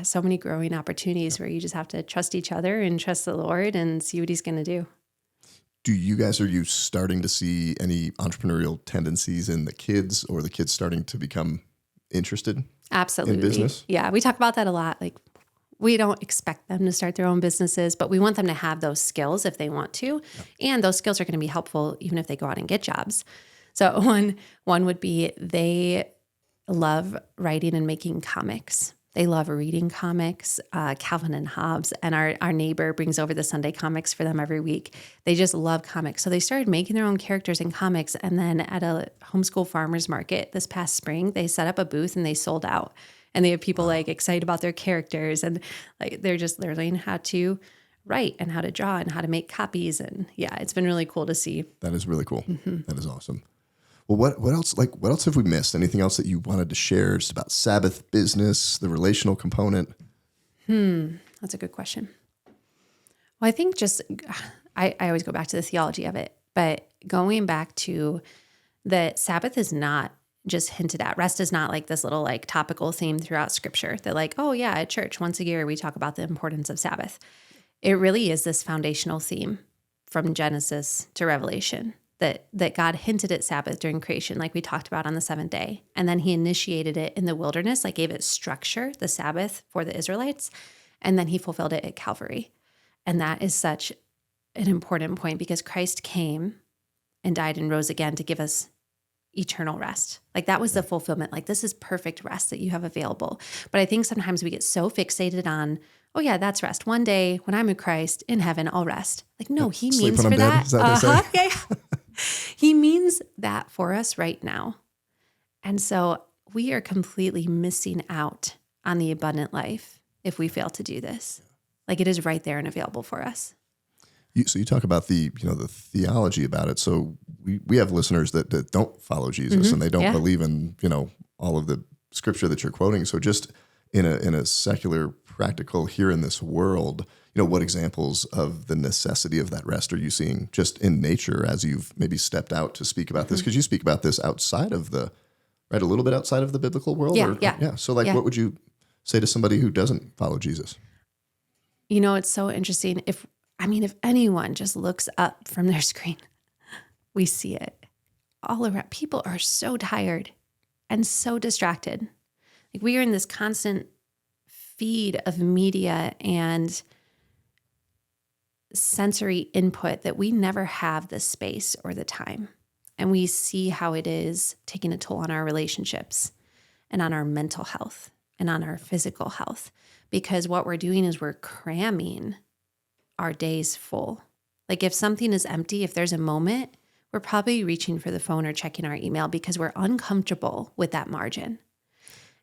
S1: so many growing opportunities where you just have to trust each other and trust the Lord and see what he's going to do.
S2: Are you starting to see any entrepreneurial tendencies in the kids, or the kids starting to become interested
S1: Absolutely.
S2: in business?
S1: Yeah, we talk about that a lot. Like, we don't expect them to start their own businesses, but we want them to have those skills if they want to. Yeah. And those skills are going to be helpful even if they go out and get jobs. So one would be they love writing and making comics. They love reading comics, Calvin and Hobbes, and our neighbor brings over the Sunday comics for them every week. They just love comics. So they started making their own characters in comics, and then at a homeschool farmers market this past spring, they set up a booth and they sold out. And they have people like excited about their characters, and like they're learning how to write and how to draw and how to make copies. And it's been really cool to see.
S2: That is really cool. Mm-hmm. That is awesome. Well, what else? Like, what else have we missed? Anything else that you wanted to share just about Sabbath business, the relational component?
S1: That's a good question. Well, I think just I always go back to the theology of it, but going back to the Sabbath is not just hinted at. Rest is not like this little like topical theme throughout scripture that like, oh yeah, at church once a year we talk about the importance of Sabbath. It really is this foundational theme from Genesis to Revelation that God hinted at Sabbath during creation, like we talked about on the seventh day. And then he initiated it in the wilderness, like gave it structure, the Sabbath for the Israelites. And then he fulfilled it at Calvary. And that is such an important point because Christ came and died and rose again to give us eternal rest. Like that was the fulfillment. Like this is perfect rest that you have available. But I think sometimes we get so fixated on, oh yeah, that's rest. One day when I'm in Christ in heaven, I'll rest. Like, no, he
S2: Sleep
S1: means
S2: when
S1: for
S2: I'm dead.
S1: that.
S2: Is that what they say?
S1: Yeah. He means that for us right now. And so we are completely missing out on the abundant life if we fail to do this. Like it is right there and available for us.
S2: So you talk about the theology about it. So we have listeners that don't follow Jesus and they don't believe in, all of the scripture that you're quoting. So just in a secular, practical here in this world, what examples of the necessity of that rest are you seeing just in nature as you've maybe stepped out to speak about this? Because you speak about this outside of a little bit outside of the biblical world?
S1: Yeah.
S2: So what would you say to somebody who doesn't follow Jesus?
S1: It's so interesting. If anyone just looks up from their screen, we see it all around. People are so tired and so distracted. Like we are in this constant feed of media and sensory input that we never have the space or the time. And we see how it is taking a toll on our relationships and on our mental health and on our physical health, because what we're doing is we're cramming our days full. Like if something is empty, if there's a moment, we're probably reaching for the phone or checking our email because we're uncomfortable with that margin.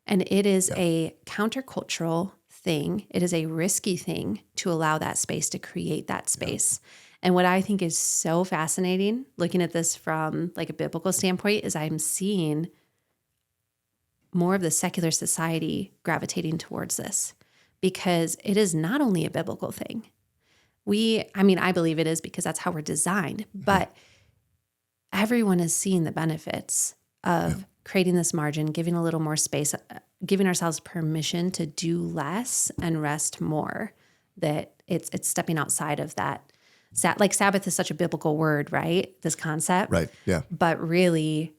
S1: And it is a countercultural thing. It is a risky thing to allow that space, to create that space. And what I think is so fascinating, looking at this from like a biblical standpoint, is I'm seeing more of the secular society gravitating towards this because it is not only a biblical thing. I believe it is because that's how we're designed, but everyone is seeing the benefits of creating this margin, giving a little more space, giving ourselves permission to do less and rest more, that it's stepping outside of that. Like Sabbath is such a biblical word, right? This concept.
S2: Right, yeah.
S1: But really,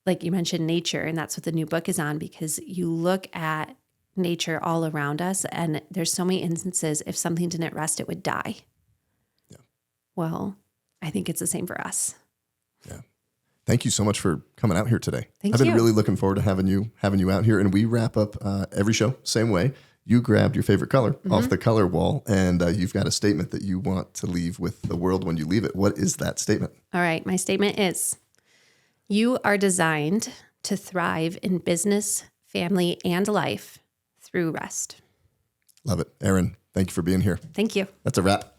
S1: like you mentioned nature, and that's what the new book is on, because you look at nature all around us and there's so many instances, if something didn't rest, it would die. Yeah. Well, I think it's the same for us.
S2: Yeah. Thank you so much for coming out here today.
S1: I've been
S2: really looking forward to having you out here. And we wrap up every show same way. You grabbed your favorite color off the color wall, and you've got a statement that you want to leave with the world when you leave it. What is that statement? All
S1: right. My statement is, you are designed to thrive in business, family, and life through rest.
S2: Love it. Eryn, thank you for being here.
S1: Thank you.
S2: That's a wrap.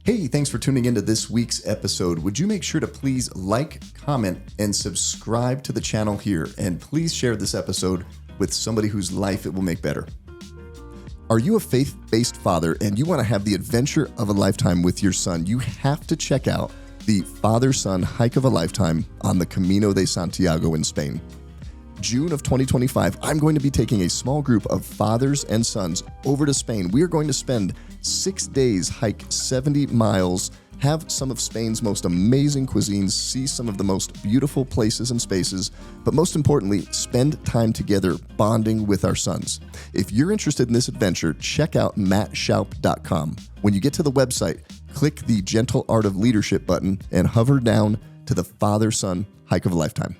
S2: Hey, thanks for tuning into this week's episode. Would you make sure to please like, comment, and subscribe to the channel here, and please share this episode with somebody whose life it will make better. Are you a faith-based father and you want to have the adventure of a lifetime with your son? You have to check out the father-son hike of a lifetime on the Camino de Santiago in Spain. June of 2025, I'm going to be taking a small group of fathers and sons over to Spain. We are going to spend 6 days, hike 70 miles, have some of Spain's most amazing cuisines, see some of the most beautiful places and spaces, but most importantly, spend time together bonding with our sons. If you're interested in this adventure, check out mattshoup.com. When you get to the website, click the Gentle Art of Leadership button and hover down to the Father-Son Hike of a Lifetime.